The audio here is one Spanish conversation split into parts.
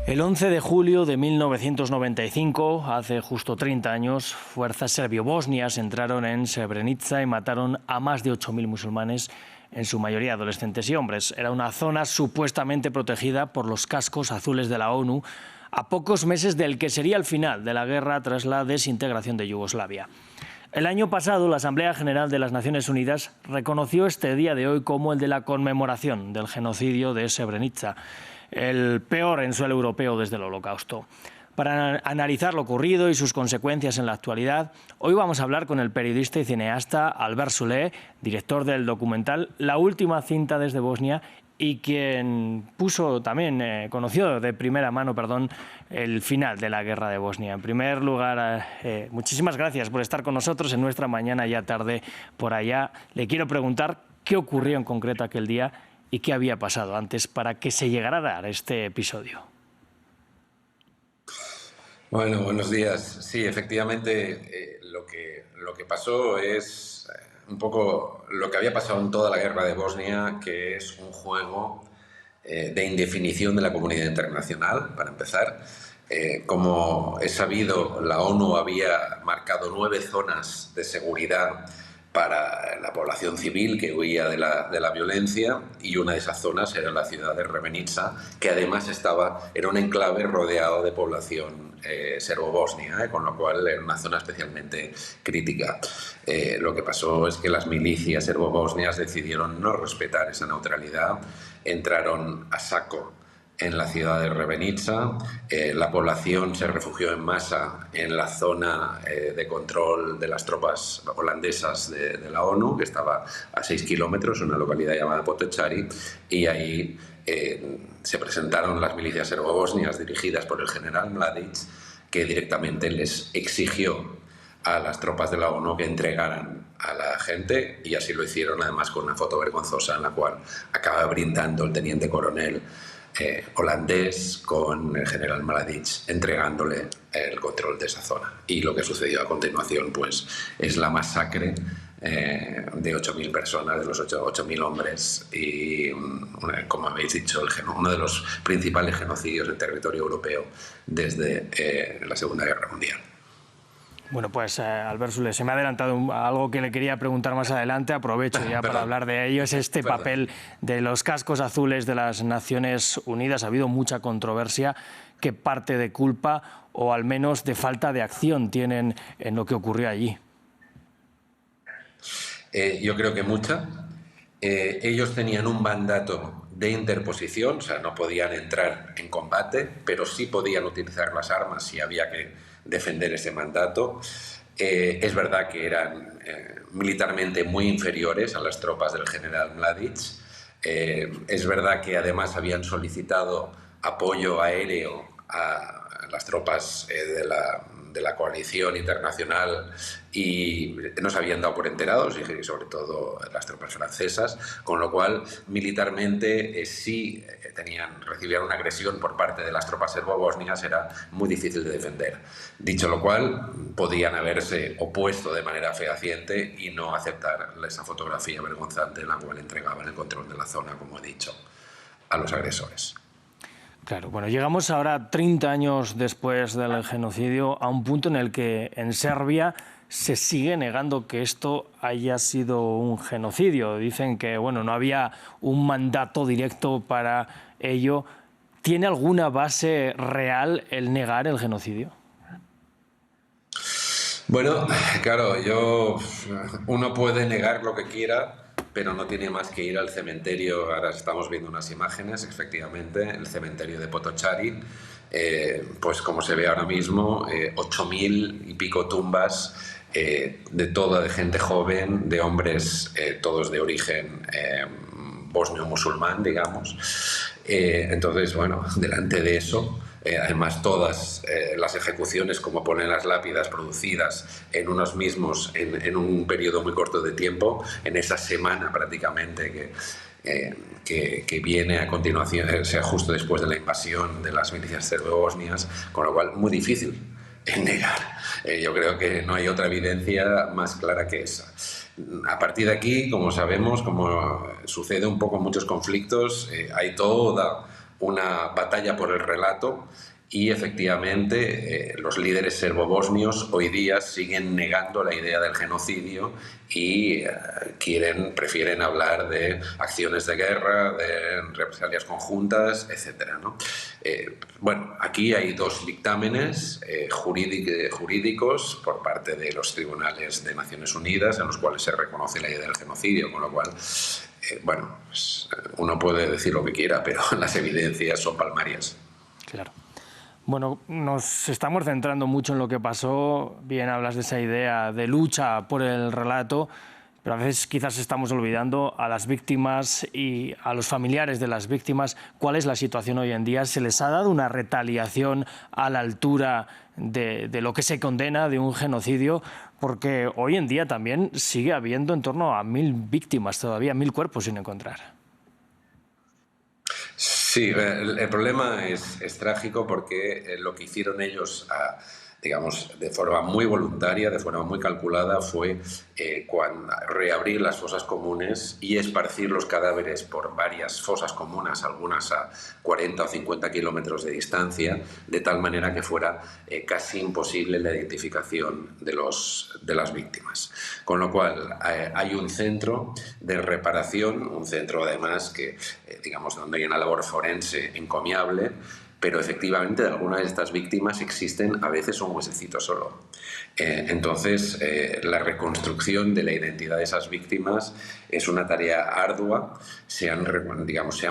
El 11 de julio de 1995, hace justo 30 años, fuerzas serbio-bosnias entraron en Srebrenica y mataron a más de 8.000 musulmanes, en su mayoría adolescentes y hombres. Era una zona supuestamente protegida por los cascos azules de la ONU, a pocos meses del que sería el final de la guerra tras la desintegración de Yugoslavia. El año pasado, la Asamblea General de las Naciones Unidas reconoció este día de hoy como el de la conmemoración del genocidio de Srebrenica, el peor en suelo europeo desde el Holocausto. Para analizar lo ocurrido y sus consecuencias en la actualidad, hoy vamos a hablar con el periodista y cineasta Albert Soler, director del documental La última cinta desde Bosnia y quien conoció de primera mano, el final de la guerra de Bosnia. En primer lugar, muchísimas gracias por estar con nosotros en nuestra mañana ya tarde por allá. Le quiero preguntar qué ocurrió en concreto aquel día y qué había pasado antes para que se llegara a dar este episodio. Bueno, buenos días. Sí, efectivamente, lo que pasó es un poco lo que había pasado en toda la guerra de Bosnia, que es un juego de indefinición de la comunidad internacional, para empezar. Como es sabido, la ONU había marcado 9 zonas de seguridad para la población civil que huía de la violencia, y una de esas zonas era la ciudad de Srebrenica, que además era un enclave rodeado de población serbo-bosnia, con lo cual era una zona especialmente crítica. Lo que pasó es que las milicias serbo-bosnias decidieron no respetar esa neutralidad, entraron a saco en la ciudad de Srebrenica. La población se refugió en masa en la zona de control de las tropas holandesas de la ONU, que estaba a 6 kilómetros, una localidad llamada Potocari, y ahí se presentaron las milicias serbo-bosnias dirigidas por el general Mladic, que directamente les exigió a las tropas de la ONU que entregaran a la gente, y así lo hicieron, además con una foto vergonzosa en la cual acaba brindando el teniente coronel holandés con el general Mladic entregándole el control de esa zona. Y lo que sucedió a continuación pues es la masacre de 8.000 personas, de los 8.000 hombres, y como habéis dicho, uno de los principales genocidios en territorio europeo desde la Segunda Guerra Mundial. Bueno, pues Albert Soler, se me ha adelantado algo que le quería preguntar más adelante, aprovecho ya para hablar de ello, es este papel de los cascos azules de las Naciones Unidas. Ha habido mucha controversia. ¿Qué parte de culpa o al menos de falta de acción tienen en lo que ocurrió allí? Yo creo que mucha. Ellos tenían un mandato de interposición, o sea, no podían entrar en combate, pero sí podían utilizar las armas si había que defender ese mandato. Es verdad que eran militarmente muy inferiores a las tropas del general Mladic. Es verdad que además habían solicitado apoyo aéreo a las tropas de la coalición internacional y no se habían dado por enterados, y sobre todo las tropas francesas, con lo cual militarmente sí recibían una agresión por parte de las tropas serbo-bosnias, era muy difícil de defender. Dicho lo cual, podían haberse opuesto de manera fehaciente y no aceptar esa fotografía vergonzante en la cual entregaban el control de la zona, como he dicho, a los agresores. Claro, bueno, llegamos ahora 30 años después del genocidio a un punto en el que en Serbia se sigue negando que esto haya sido un genocidio. Dicen que no había un mandato directo para ello. ¿Tiene alguna base real el negar el genocidio? Bueno, claro, uno puede negar lo que quiera, pero no tiene más que ir al cementerio. Ahora estamos viendo unas imágenes, efectivamente, el cementerio de Potocari, pues como se ve ahora mismo, 8.000 y pico tumbas de gente joven, de hombres, todos de origen bosnio-musulmán, digamos. Entonces, delante de eso, además todas las ejecuciones, como ponen las lápidas, producidas en un periodo muy corto de tiempo, en esa semana prácticamente que viene a continuación, o sea, justo después de la invasión de las milicias serbo-bosnias, con lo cual muy difícil negar. Yo creo que no hay otra evidencia más clara que esa. A partir de aquí, como sabemos, como sucede un poco en muchos conflictos, hay toda una batalla por el relato y efectivamente los líderes serbobosnios hoy día siguen negando la idea del genocidio y prefieren hablar de acciones de guerra, de represalias conjuntas, etc., ¿no? Bueno, aquí hay dos dictámenes jurídicos por parte de los tribunales de Naciones Unidas en los cuales se reconoce la idea del genocidio, con lo cual, bueno, pues, uno puede decir lo que quiera, pero las evidencias son palmarias. Claro. Bueno, nos estamos centrando mucho en lo que pasó. Bien, hablas de esa idea de lucha por el relato, pero a veces quizás estamos olvidando a las víctimas y a los familiares de las víctimas. ¿Cuál es la situación hoy en día? ¿Se les ha dado una retaliación a la altura de lo que se condena de un genocidio? Porque hoy en día también sigue habiendo en torno a 1000 víctimas todavía, 1000 cuerpos sin encontrar. Sí, el problema es trágico porque lo que hicieron ellos, digamos, de forma muy voluntaria, de forma muy calculada, fue reabrir las fosas comunes y esparcir los cadáveres por varias fosas comunes, algunas a 40 o 50 kilómetros de distancia, de tal manera que fuera casi imposible la identificación de las víctimas. Con lo cual, hay un centro de reparación, un centro además que, digamos, donde hay una labor forense encomiable, pero efectivamente de algunas de estas víctimas existen a veces un huesecito solo. Entonces, la reconstrucción de la identidad de esas víctimas es una tarea ardua. Se han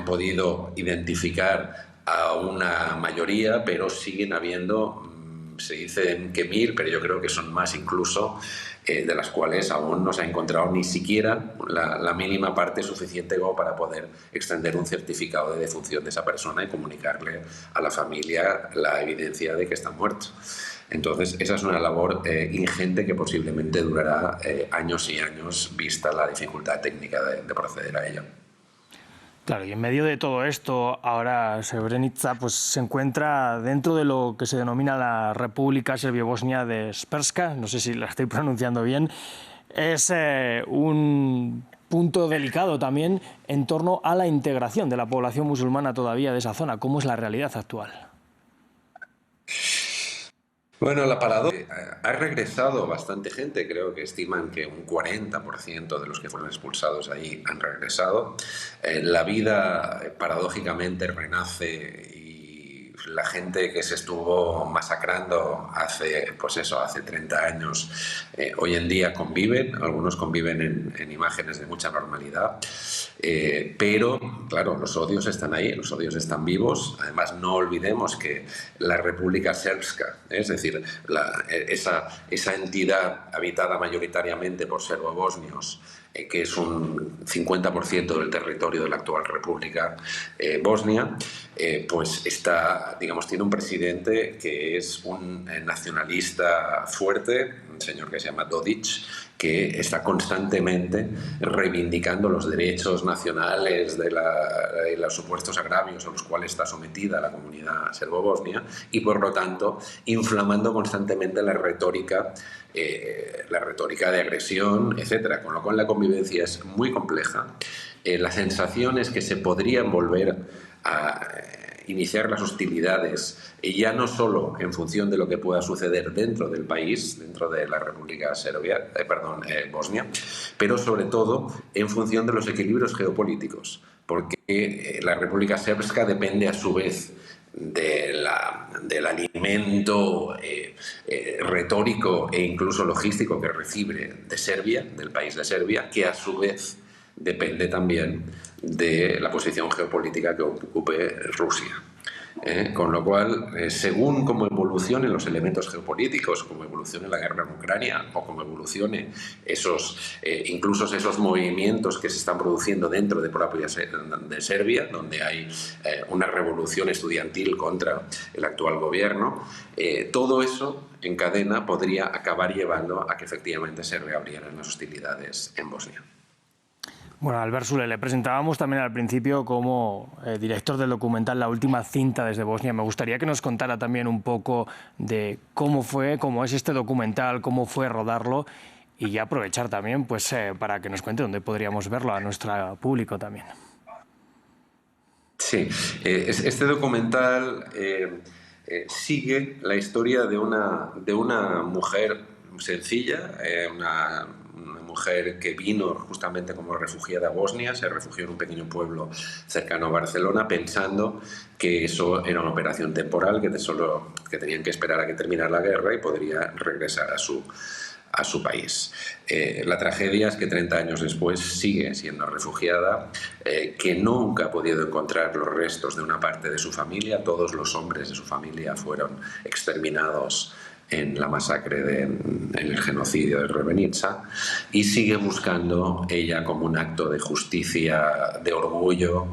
podido identificar a una mayoría, pero siguen habiendo, se dicen que 1000, pero yo creo que son más incluso, de las cuales aún no se ha encontrado ni siquiera la mínima parte suficiente como para poder extender un certificado de defunción de esa persona y comunicarle a la familia la evidencia de que está muerto. Entonces, esa es una labor ingente que posiblemente durará años y años, vista la dificultad técnica de proceder a ello. Claro, y en medio de todo esto, ahora Srebrenica pues, se encuentra dentro de lo que se denomina la República Serbio-Bosnia de Sprska, no sé si la estoy pronunciando bien. Es un punto delicado también en torno a la integración de la población musulmana todavía de esa zona. ¿Cómo es la realidad actual? Bueno, la paradoja, ha regresado bastante gente, creo que estiman que un 40% de los que fueron expulsados allí han regresado. La vida paradójicamente renace y la gente que se estuvo masacrando hace 30 años, hoy en día conviven, algunos conviven en imágenes de mucha normalidad, pero claro, los odios están ahí, los odios están vivos. Además, no olvidemos que la República Srpska, es decir, esa entidad habitada mayoritariamente por serbobosnios, que es un 50% del territorio de la actual República Bosnia, pues tiene un presidente que es un nacionalista fuerte, un señor que se llama Dodic, que está constantemente reivindicando los derechos nacionales de los supuestos agravios a los cuales está sometida la comunidad serbobosnia y, por lo tanto, inflamando constantemente la retórica de agresión, etc. Con lo cual la convivencia es muy compleja. La sensación es que se podrían volver a iniciar las hostilidades, ya no solo en función de lo que pueda suceder dentro del país, dentro de la República Bosnia, pero sobre todo en función de los equilibrios geopolíticos, porque la República Srpska depende a su vez del alimento retórico e incluso logístico que recibe de Serbia, del país de Serbia, que a su vez depende también de la posición geopolítica que ocupe Rusia. Con lo cual, según cómo evolucionen los elementos geopolíticos, cómo evolucione la guerra en Ucrania o cómo evolucione incluso esos movimientos que se están produciendo dentro de Serbia, donde hay una revolución estudiantil contra el actual gobierno, todo eso en cadena podría acabar llevando a que efectivamente se reabrieran las hostilidades en Bosnia. Bueno, Albert Sule, le presentábamos también al principio como director del documental La última cinta desde Bosnia. Me gustaría que nos contara también un poco de cómo es este documental, cómo fue rodarlo y ya aprovechar también pues, para que nos cuente dónde podríamos verlo a nuestro público también. Sí, este documental sigue la historia de una mujer sencilla, una mujer que vino justamente como refugiada a Bosnia, se refugió en un pequeño pueblo cercano a Barcelona, pensando que eso era una operación temporal, que tenían que esperar a que terminara la guerra y podría regresar a su país. La tragedia es que 30 años después sigue siendo refugiada, que nunca ha podido encontrar los restos de una parte de su familia. Todos los hombres de su familia fueron exterminados en la masacre, en el genocidio de Srebrenica, y sigue buscando ella, como un acto de justicia, de orgullo,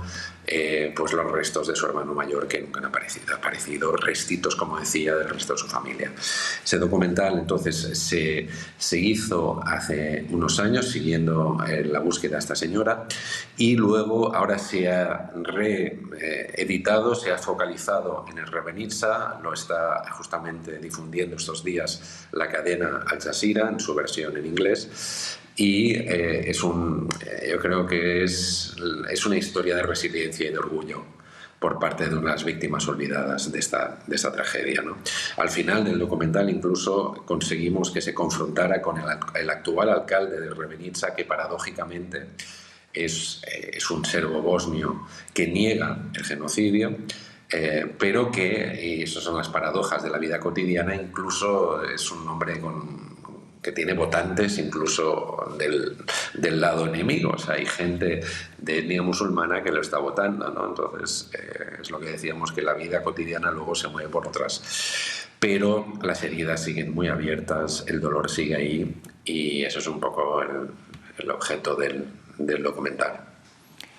pues los restos de su hermano mayor, que nunca han aparecido. Han aparecido restitos, como decía, del resto de su familia. Ese documental entonces se hizo hace unos años siguiendo la búsqueda de esta señora, y luego ahora se ha reeditado, se ha focalizado en el Srebrenica. Lo está justamente difundiendo estos días la cadena Al Jazeera en su versión en inglés. Y yo creo que es una historia de resiliencia y de orgullo por parte de unas víctimas olvidadas de esta tragedia, ¿no? Al final del documental incluso conseguimos que se confrontara con el actual alcalde de Srebrenica, que paradójicamente es un serbo bosnio que niega el genocidio, pero que, y esas son las paradojas de la vida cotidiana, incluso es un hombre que tiene votantes incluso del lado enemigo. O sea, hay gente de etnia musulmana que lo está votando, ¿no? Entonces, es lo que decíamos, que la vida cotidiana luego se mueve por otras. Pero las heridas siguen muy abiertas, el dolor sigue ahí, y eso es un poco el objeto del documental.